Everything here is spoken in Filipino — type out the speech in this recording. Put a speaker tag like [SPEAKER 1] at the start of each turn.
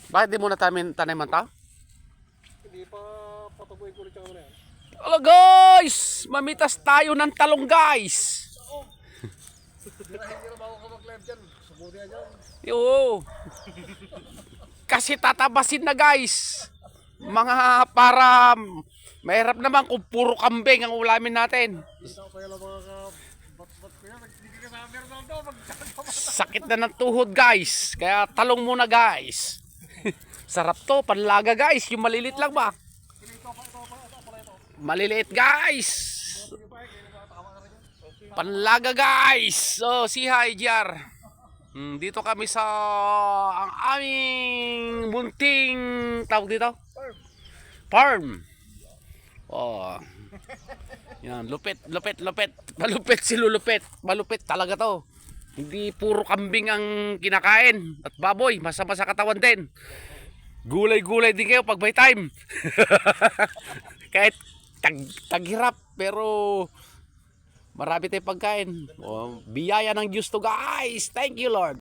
[SPEAKER 1] Bakit di mo na taniman to?
[SPEAKER 2] Hindi pa patubuin ko ulit yung ano yan.
[SPEAKER 1] Hello guys! Mamitas tayo ng talong guys!
[SPEAKER 2] Hindi na bago ka mag-live dyan. Subuti yan dyan.
[SPEAKER 1] Yo! Kasi tatabasin na guys! Mga para mahirap naman kung puro kambing ang ulamin natin.
[SPEAKER 2] Kita ko kaya lang mga bat-bat ko yan. Hindi ka sabi Ronaldo.
[SPEAKER 1] Sakit na ng tuhod guys. Kaya talong muna guys. Sarap to, panlaga guys. Yung malilit lang ba? Maliliit guys. Panlaga guys. So, si hi JR. Dito kami sa ang aming munting tawag dito? Farm. Oh. Yan, lupit. Malupit si Lulupit. Malupit talaga to. Hindi puro kambing ang kinakain at baboy, masama sa katawan din. Gulay-gulay din kayo pag may time. Kahit taghirap pero marami tayong pagkain. Oh, biyaya ng Diyos to guys. Thank you Lord.